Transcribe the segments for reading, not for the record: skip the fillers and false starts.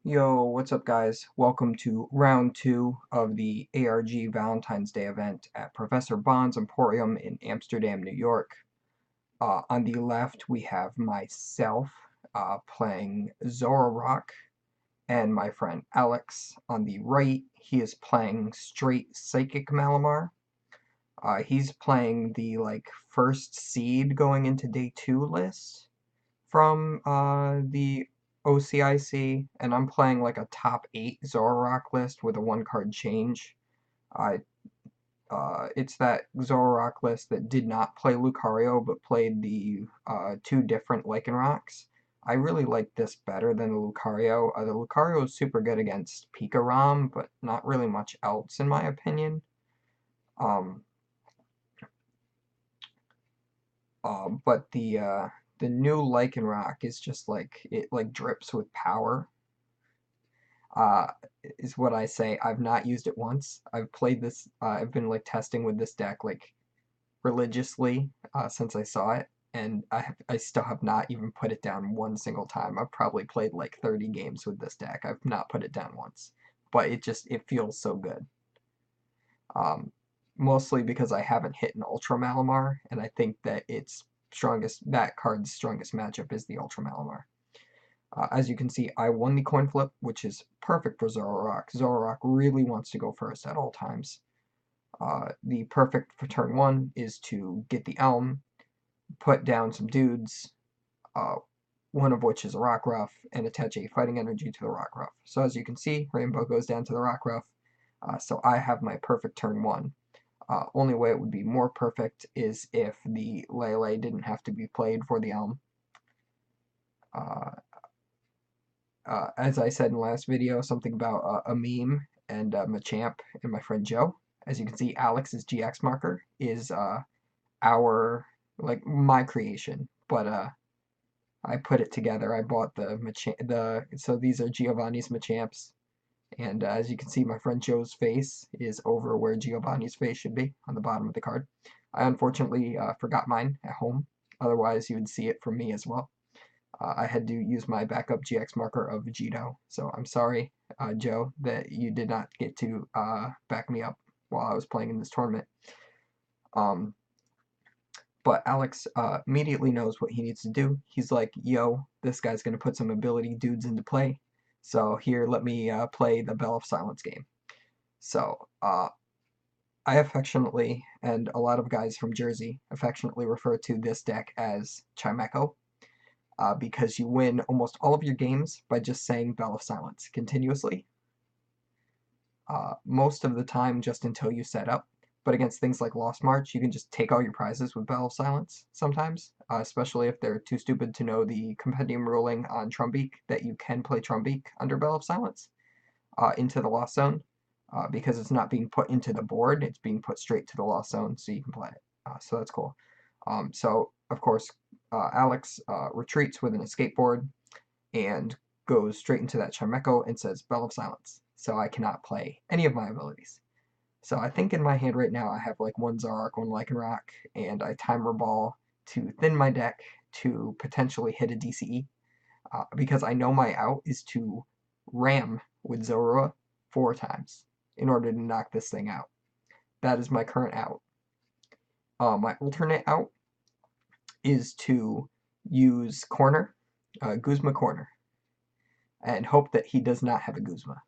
Yo, what's up guys? Welcome to round 2 of the ARG Valentine's Day event at Professor Bond's Emporium in Amsterdam, New York. On the left we have myself playing Zoroark and my friend Alex. On the right he is playing straight Psychic Malamar. He's playing the first seed going into day 2 list from the OCIC, and I'm playing like a top 8 Zoroark list with a 1 card change. I It's that Zoroark list that did not play Lucario but played the 2 different Lycanrocs. I really like this better than the Lucario. The Lucario is super good against Pika-Rom, but not really much else in my opinion. Um, but the new Lycanroc is just like it drips with power. uh, is what I say. I've not used it once. I've played this, I've been like testing with this deck like religiously since I saw it, and I still have not even put it down one single time. I've probably played like 30 games with this deck. I've not put it down once, but it feels so good. Um, Mostly because I haven't hit an Ultra Malamar, and I think that that card's strongest matchup is the Ultra Malamar. As you can see, I won the coin flip, which is perfect for Zoroark. Zoroark really wants to go first at all times. The perfect for turn 1 is to get the Elm, put down some dudes, uh, one of which is a Rockruff, and attach a Fighting Energy to the Rockruff. So as you can see, Rainbow goes down to the Rockruff, so I have my perfect turn 1. Only way it would be more perfect is if the Lele didn't have to be played for the Elm. As I said in the last video, something about a meme and Machamp and my friend Joe. As you can see, Alex's GX marker is my creation, but I put it together. I bought so these are Giovanni's Machamps, and as you can see, my friend Joe's face is over where Giovanni's face should be, on the bottom of the card. I unfortunately forgot mine at home, otherwise you would see it from me as well. I had to use my backup GX marker of Vegito, so I'm sorry, Joe, that you did not get to back me up while I was playing in this tournament. Um, but Alex immediately knows what he needs to do. He's like, yo, this guy's going to put some ability dudes into play, so here, let me play the Bell of Silence game. So, I affectionately, and a lot of guys from Jersey affectionately refer to this deck as Chimecho, because you win almost all of your games by just saying Bell of Silence continuously. Most of the time just until you set up, but against things like Lost March, you can just take all your prizes with Bell of Silence sometimes, especially if they're too stupid to know the compendium ruling on Trumbeak that you can play Trumbeak under Bell of Silence into the Lost Zone, because it's not being put into the board, it's being put straight to the Lost Zone so you can play it. So that's cool. So, of course, Alex retreats with an escape board and goes straight into that Chimecho and says Bell of Silence. So I cannot play any of my abilities. So I think in my hand right now I have like one Zoroark, one Lycanroc, and I Timer Ball to thin my deck to potentially hit a DCE. Because I know my out is to ram with Zorua 4 times in order to knock this thing out. That is my current out. My alternate out is to use Corner, Guzma Corner, and hope that he does not have a Guzma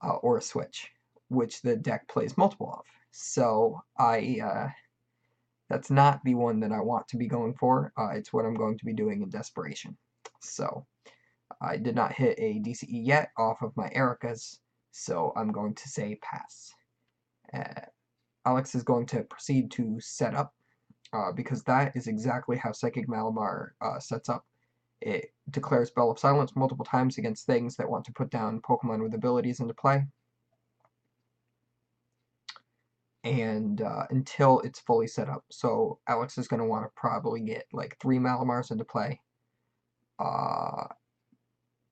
or a Switch, which the deck plays multiple of. So that's not the one that I want to be going for. It's what I'm going to be doing in desperation. So I did not hit a DCE yet off of my Ericas, so I'm going to say pass. Alex is going to proceed to set up, because that is exactly how Psychic Malamar sets up. It declares Bell of Silence multiple times against things that want to put down Pokemon with abilities into play, and until it's fully set up. So Alex is going to want to probably get like 3 Malamars into play,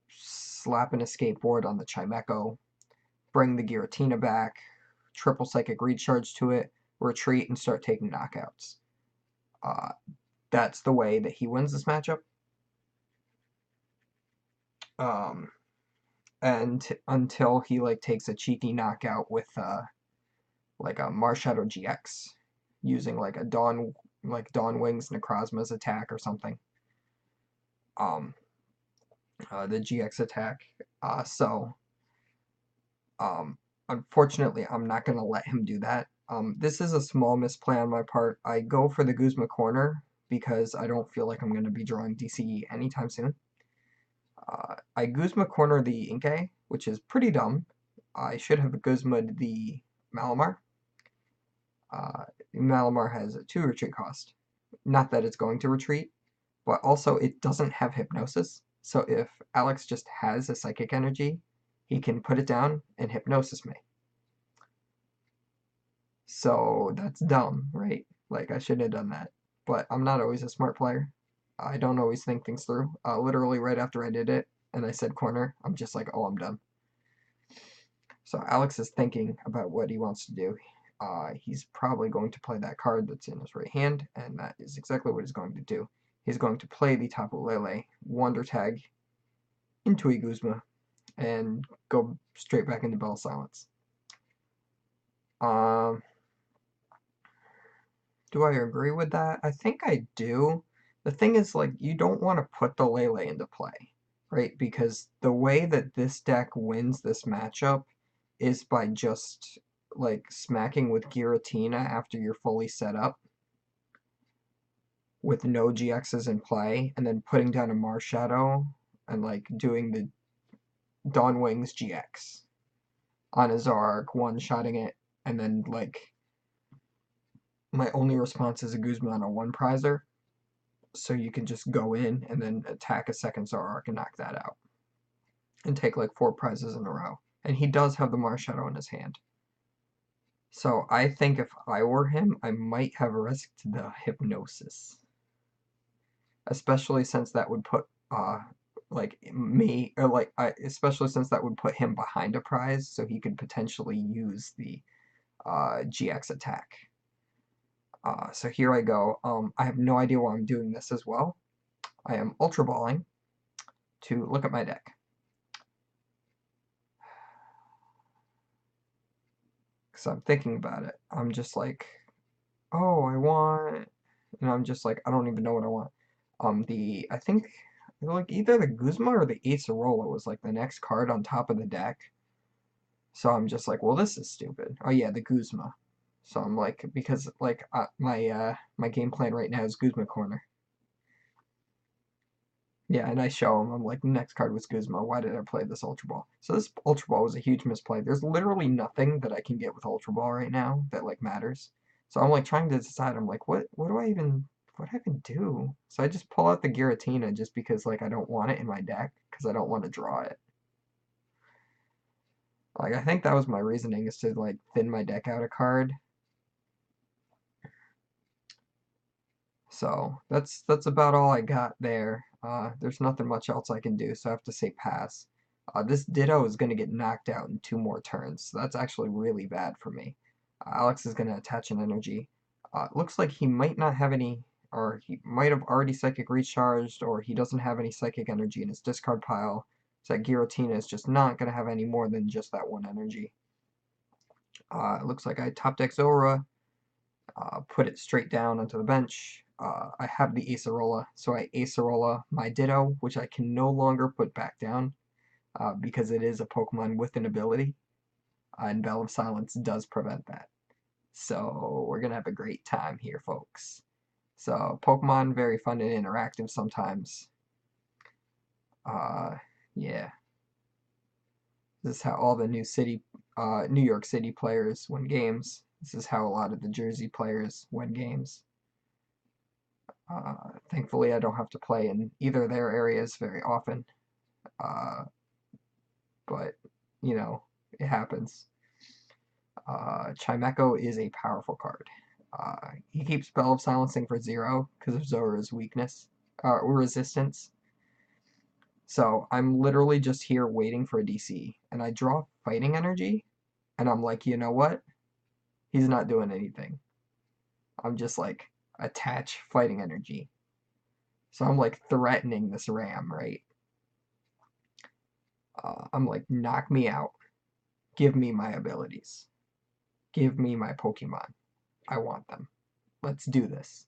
slap an escape board on the Chimecho, bring the Giratina back, triple Psychic Recharge to it, retreat, and start taking knockouts. That's the way that he wins this matchup. and until he like takes a cheeky knockout with like a Marshadow GX using like a Dawn Wings Necrozma's attack or something. Um, the GX attack. So unfortunately, I'm not gonna let him do that. This is a small misplay on my part. I go for the Guzma corner because I don't feel like I'm gonna be drawing DCE anytime soon. I Guzma corner the Inkay, which is pretty dumb. I should have Guzma'd the Malamar. Malamar has a 2 retreat cost. Not that it's going to retreat, but also it doesn't have Hypnosis. So if Alex just has a Psychic Energy, he can put it down and Hypnosis me. So that's dumb, right? Like, I shouldn't have done that. But I'm not always a smart player. I don't always think things through. Literally right after I did it, and I said corner, I'm just like, oh, I'm done. So Alex is thinking about what he wants to do. He's probably going to play that card that's in his right hand, and that is exactly what he's going to do. He's going to play the Tapu Lele Wonder Tag into a Guzma and go straight back into Bell Silence. Do I agree with that? I think I do. The thing is, like, you don't want to put the Lele into play, right? Because the way that this deck wins this matchup is by just, like, smacking with Giratina after you're fully set up with no GXs in play, and then putting down a Marshadow and, like, doing the Dawn Wings GX on a Zoroark, one-shotting it, and then, like, my only response is a Guzma on a one-prizer, so you can just go in and then attack a second Zoroark and knock that out. And take like 4 prizes in a row. And he does have the Marshadow in his hand. So I think if I were him, I might have risked the Hypnosis. Especially since that would put especially since that would put him behind a prize, so he could potentially use the GX attack. So here I go. I have no idea why I'm doing this as well. I am Ultra Balling to look at my deck. Because I'm thinking about it. I'm just like, oh, I want... And I'm just like, I don't even know what I want. I think, like, either the Guzma or the Acerola was, like, the next card on top of the deck. So I'm just like, well, this is stupid. Oh, yeah, the Guzma. So I'm like, because, like, my game plan right now is Guzma Corner. Yeah, and I show him, I'm like, the next card was Guzma. Why did I play this Ultra Ball? So this Ultra Ball was a huge misplay. There's literally nothing that I can get with Ultra Ball right now that, like, matters. So I'm, like, trying to decide. I'm like, what do I even do? So I just pull out the Giratina just because, like, I don't want it in my deck because I don't want to draw it. Like, I think that was my reasoning, is to, like, thin my deck out a card. So that's about all I got there. There's nothing much else I can do, so I have to say pass. This Ditto is going to get knocked out in 2 more turns, so that's actually really bad for me. Alex is going to attach an energy. Looks like he might not have any, or he might have already Psychic Recharged, or he doesn't have any Psychic Energy in his discard pile, so that Giratina is just not going to have any more than just that 1 energy. It looks like I top deck Zora, put it straight down onto the bench. I have the Acerola, so I Acerola my Ditto, which I can no longer put back down because it is a Pokemon with an ability, and Bell of Silence does prevent that. So we're going to have a great time here, folks. So Pokemon, very fun and interactive sometimes. Yeah. This is how all the New York City players win games. This is how a lot of the Jersey players win games. Thankfully, I don't have to play in either of their areas very often. But, you know, it happens. Chimecho is a powerful card. He keeps Bell of Silencing for 0 because of Zora's weakness, or resistance. So I'm literally just here waiting for a DC, and I draw Fighting Energy, and I'm like, you know what? He's not doing anything. I'm just like, attach Fighting Energy. So I'm like threatening this Ram, right? I'm like, knock me out. Give me my abilities. Give me my Pokemon. I want them. Let's do this.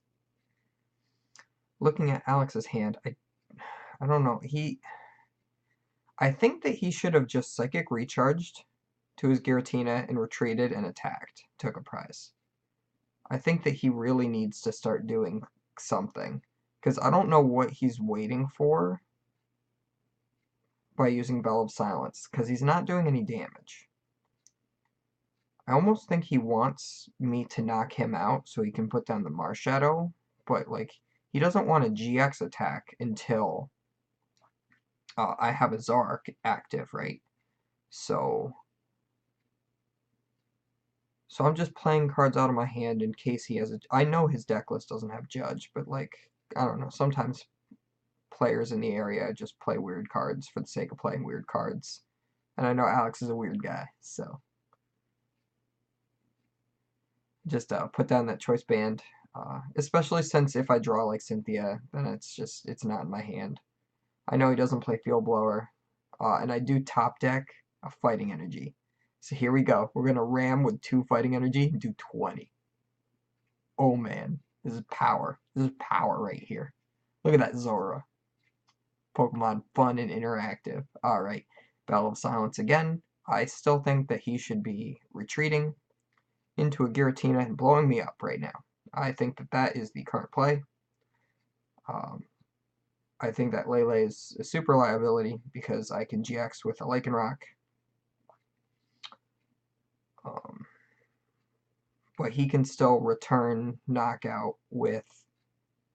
Looking at Alex's hand, I don't know. I think that he should have just Psychic Recharged to his Giratina and retreated and attacked. Took a prize. I think that he really needs to start doing something. Because I don't know what he's waiting for by using Bell of Silence. Because he's not doing any damage. I almost think he wants me to knock him out so he can put down the Marshadow. But, like, he doesn't want a GX attack until I have a Zoroark active, right? So I'm just playing cards out of my hand in case he has a... I know his deck list doesn't have Judge, but, like, I don't know. Sometimes players in the area just play weird cards for the sake of playing weird cards. And I know Alex is a weird guy, so... Just put down that Choice Band. Especially since if I draw like Cynthia, then it's not in my hand. I know he doesn't play Field Blower. And I do top deck a Fighting Energy. So here we go. We're going to ram with 2 Fighting Energy and do 20. Oh man, this is power. This is power right here. Look at that Zora. Pokemon fun and interactive. Alright, Bell of Silence again. I still think that he should be retreating into a Giratina and blowing me up right now. I think that that is the current play. I think that Lele is a super liability because I can GX with a Lycanroc. But he can still return knockout with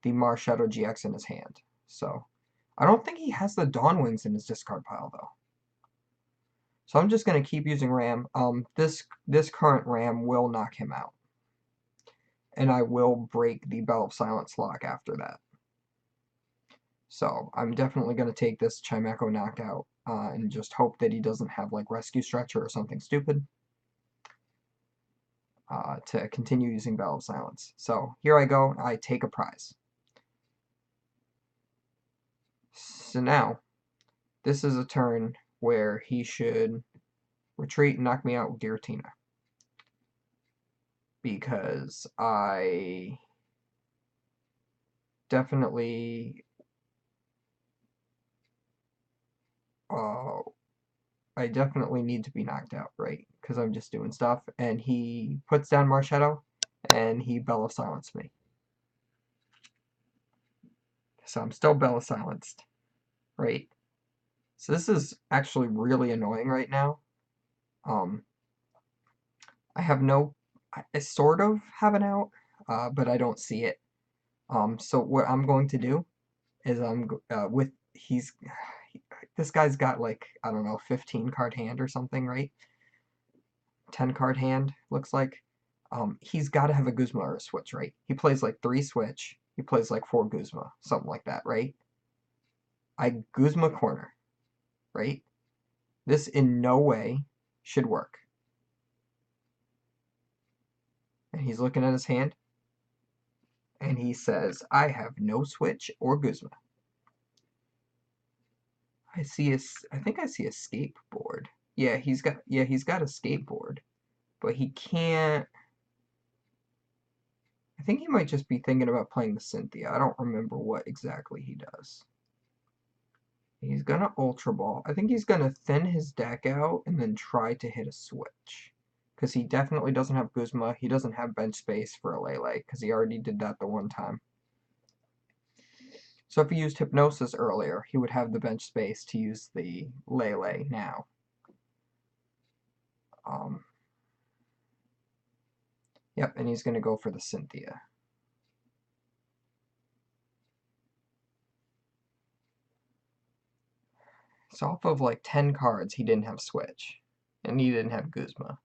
the Marshadow GX in his hand. So I don't think he has the Dawn Wings in his discard pile though. So I'm just going to keep using Ram. This current Ram will knock him out. And I will break the Bell of Silence lock after that. So I'm definitely going to take this Chimecho knockout and just hope that he doesn't have like Rescue Stretcher or something stupid to continue using Bell of Silence. So here I go. I take a prize. So now, this is a turn where he should retreat and knock me out with Giratina. Because I definitely need to be knocked out, right? Because I'm just doing stuff. And he puts down Marshadow, and he Bell of Silence me. So I'm still Bell of Silenced, right? So this is actually really annoying right now. I have no... I sort of have an out, but I don't see it. So what I'm going to do is this guy's got like, I don't know, 15 card hand or something, right? 10 card hand, looks like. He's got to have a Guzma or a Switch, right? He plays like 3 Switch, he plays like 4 Guzma, something like that, right? I Guzma corner, right? This in no way should work. And he's looking at his hand, and he says, I have no Switch or Guzma. I think I see a skateboard. Yeah, he's got a skateboard. But he can't... I think he might just be thinking about playing the Cynthia. I don't remember what exactly he does. He's gonna Ultra Ball. I think he's gonna thin his deck out and then try to hit a Switch. Because he definitely doesn't have Guzma. He doesn't have bench space for a Lele, because he already did that the one time. So if he used Hypnosis earlier, he would have the bench space to use the Lele now. Yep, and he's going to go for the Cynthia. So off of like 10 cards, he didn't have Switch. And he didn't have Guzma.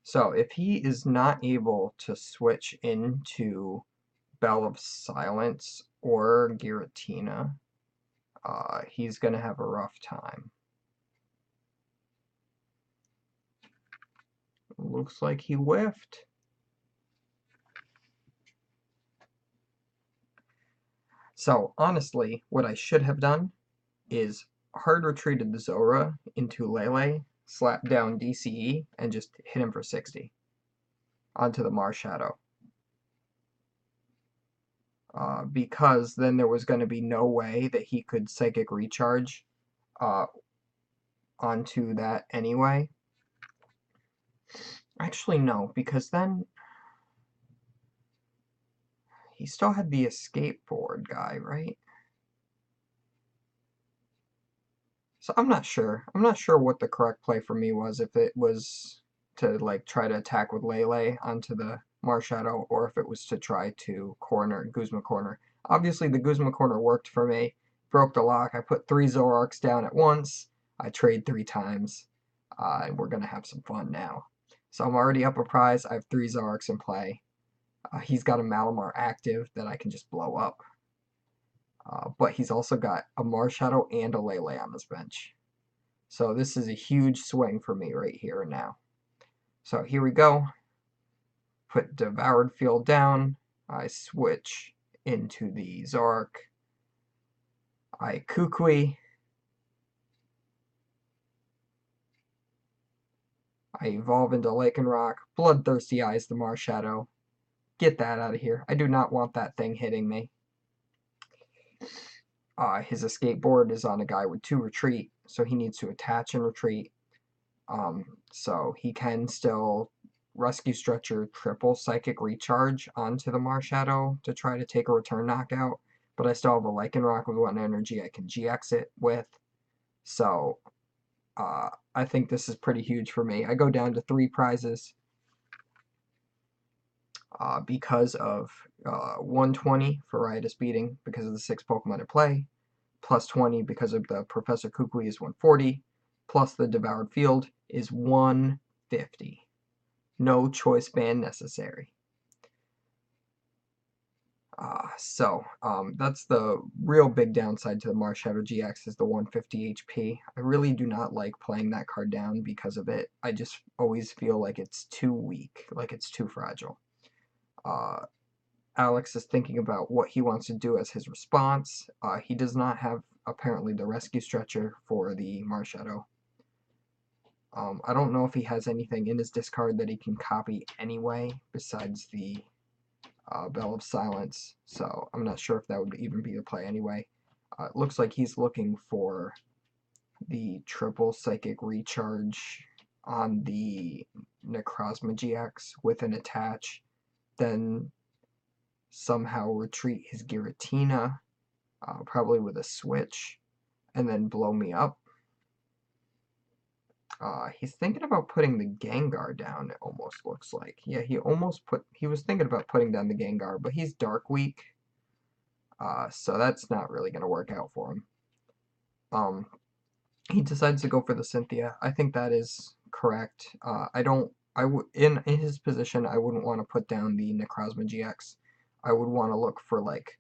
So if he is not able to switch into Bell of Silence or Giratina, he's going to have a rough time. Looks like he whiffed. So, honestly, what I should have done is hard retreated the Zora into Lele, slap down DCE, and just hit him for 60 onto the Marshadow. Because then there was going to be no way that he could Psychic Recharge onto that anyway. Actually, no, because then he still had the escape board guy, right? So I'm not sure. I'm not sure what the correct play for me was, if it was to like try to attack with Lele onto the Marshadow, or if it was to try to corner Guzma corner. Obviously the Guzma corner worked for me. Broke the lock. I put 3 Zoroarks down at once. I trade 3 times. And we're gonna have some fun now. So I'm already up a prize. I have 3 Zoroarks in play. He's got a Malamar active that I can just blow up. But he's also got a Marshadow and a Lele on his bench. So this is a huge swing for me right here and now. So here we go. Put Devoured Field down. I switch into the Zoroark. I Kukui. I evolve into Lycanroc. Bloodthirsty Eyes the Marshadow. Get that out of here. I do not want that thing hitting me. His escape board is on a guy with 2 retreat, so he needs to attach and retreat. So he can still Rescue Stretcher triple Psychic Recharge onto the Marshadow to try to take a return knockout, but I still have a Lycanroc with 1 energy I can GX it with. So I think this is pretty huge for me. I go down to 3 prizes because of 120 for Riotous Beating because of the 6 Pokemon at play, plus 20 because of the Professor Kukui is 140, plus the Devoured Field is 150. No choice band necessary. That's the real big downside to the Marshadow GX is the 150 HP. I really do not like playing that card down because of it. I just always feel like it's too weak, like it's too fragile. Alex is thinking about what he wants to do as his response. He does not have, apparently, the Rescue Stretcher for the Marshadow. I don't know if he has anything in his discard that he can copy anyway, besides the Bell of Silence, so I'm not sure if that would even be the play anyway. It looks like he's looking for the triple Psychic Recharge on the Necrozma GX with an attach, then somehow retreat his Giratina, probably with a switch, and then blow me up. He's thinking about putting the Gengar down, it almost looks like. Yeah, he was thinking about putting down the Gengar, but he's Dark Weak, so that's not really going to work out for him. He decides to go for the Cynthia. I think that is correct. In his position, I wouldn't want to put down the Necrozma GX. I would want to look for, like,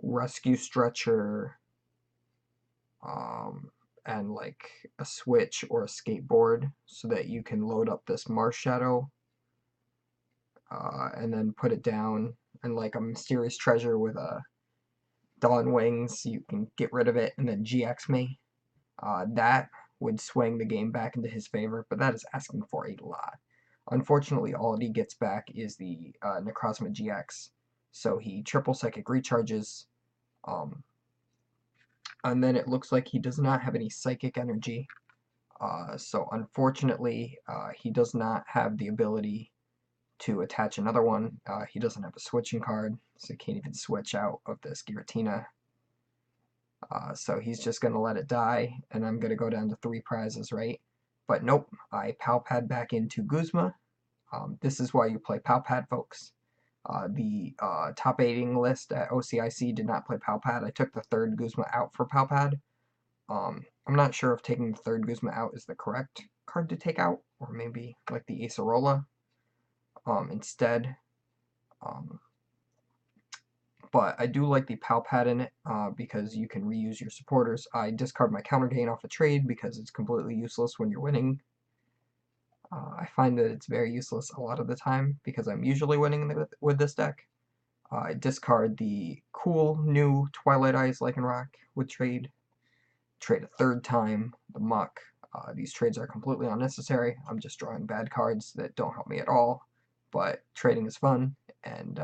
Rescue Stretcher, and like a switch or a skateboard so that you can load up this Marshadow and then put it down, and like a Mysterious Treasure with a Dawn Wings, you can get rid of it and then GX me. That would swing the game back into his favor, but that is asking for a lot. Unfortunately, all he gets back is the Necrozma GX, so he triple Psychic Recharges, and then it looks like he does not have any Psychic Energy, so unfortunately he does not have the ability to attach another one. He doesn't have a switching card, so he can't even switch out of this Giratina. So he's just going to let it die, and I'm going to go down to 3 prizes, right? But nope, I Palpad back into Guzma. This is why you play Palpad, folks. The top 8ing list at OCIC did not play Palpad. I took the 3rd Guzma out for Palpad. I'm not sure if taking the 3rd Guzma out is the correct card to take out, or maybe like the Acerola instead. But I do like the Palpad in it because you can reuse your supporters. I discard my counter gain off a trade because it's completely useless when you're winning. I find that it's very useless a lot of the time because I'm usually winning with this deck. I discard the cool new Twilight Eyes Lycanroc would trade a third time, the Muck. These trades are completely unnecessary. I'm just drawing bad cards that don't help me at all, but trading is fun, and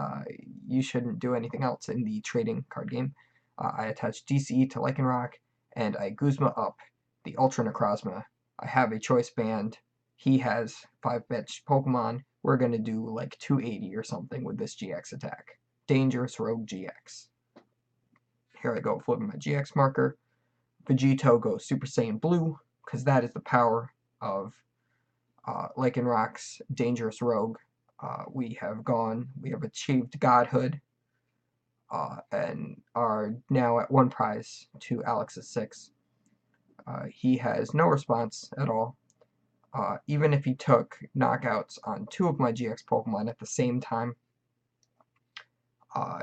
you shouldn't do anything else in the trading card game. I attach DCE to Lycanroc, and I Guzma up the Ultra Necrozma. I have a choice band. He has 5 bitch Pokemon. We're going to do like 280 or something with this GX attack. Dangerous Rogue GX. Here I go, flipping my GX marker. Vegito goes Super Saiyan Blue, because that is the power of Lycanroc's Dangerous Rogue. We have achieved godhood, and are now at 1 prize to Alex's 6. He has no response at all. Even if he took knockouts on 2 of my GX Pokemon at the same time,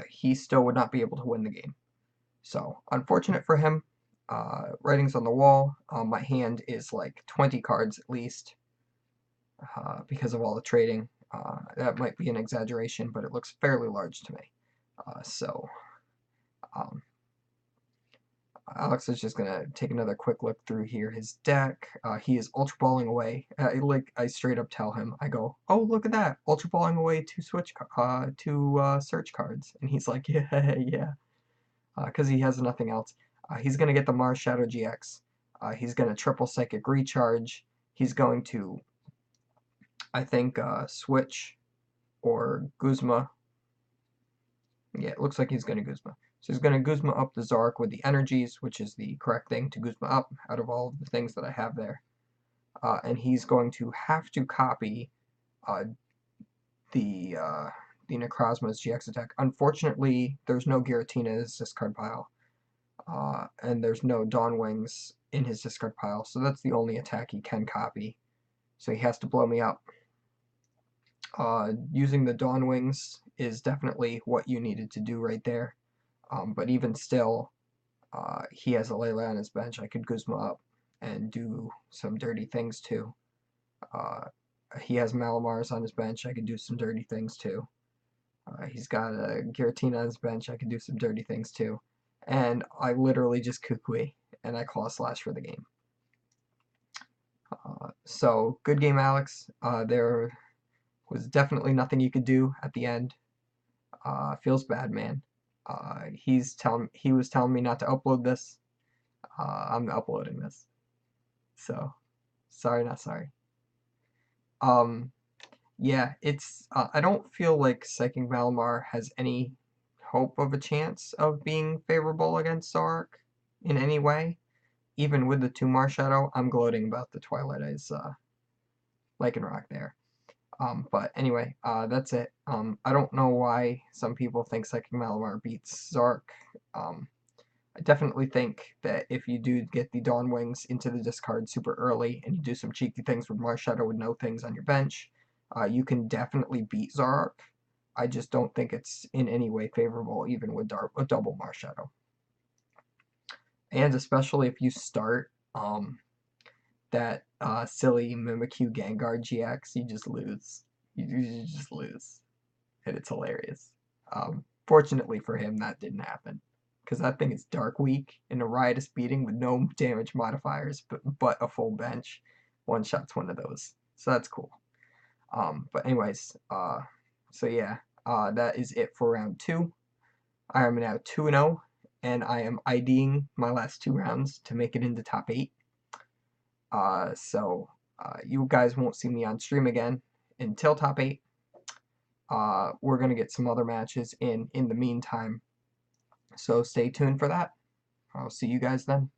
he still would not be able to win the game. So, unfortunate for him. Writings on the wall. My hand is like 20 cards at least, because of all the trading. That might be an exaggeration, but it looks fairly large to me. Alex is just gonna take another quick look through here. His deck. He is Ultra Balling away. I straight up tell him. I go, "Oh, look at that! Ultra Balling away 2 search cards," and he's like, "Yeah, yeah," because he has nothing else. He's going to get the Mars Shadow GX. He's going to triple Psychic Recharge. He's going to, I think, switch or Guzma. Yeah, it looks like he's going to Guzma. So he's going to Guzma up the Zoroark with the energies, which is the correct thing to Guzma up out of all of the things that I have there. And he's going to have to copy the Necrozma's GX attack. Unfortunately, there's no Giratina in his discard pile. And there's no Dawn Wings in his discard pile, so that's the only attack he can copy. So he has to blow me up. Using the Dawn Wings is definitely what you needed to do right there. But even still, he has a Lele on his bench. I could Guzma up and do some dirty things too. He has Malamars on his bench. I could do some dirty things too. He's got a Giratina on his bench. I could do some dirty things too. And I literally just Kukui, and I Claw Slash for the game. So, good game, Alex. There was definitely nothing you could do at the end. Feels bad, man. He was telling me not to upload this. I'm uploading this. So, sorry, not sorry. Yeah, it's, I don't feel like Psychic Malamar has any hope of a chance of being favorable against Zoroark in any way. Even with the 2 Marshadow, I'm gloating about the Twilight Eyes Lycanroc there. But anyway, that's it. I don't know why some people think Psychic Malamar beats Zoroark. I definitely think that if you do get the Dawn Wings into the discard super early, and you do some cheeky things with Marshadow with no things on your bench, you can definitely beat Zoroark. I just don't think it's in any way favorable, even with a double Marshadow. And especially if you start that silly Mimikyu Gengar GX, you just lose. You just lose. And it's hilarious. Fortunately for him, that didn't happen. Because that thing is Dark Weak in a riotous beating with no damage modifiers, but a full bench. One shot's one of those. So that's cool. But anyways, so yeah, that is it for round 2. I am now 2-0, and I am IDing my last 2 rounds to make it into top 8. So you guys won't see me on stream again until top 8. We're going to get some other matches in the meantime. So stay tuned for that. I'll see you guys then.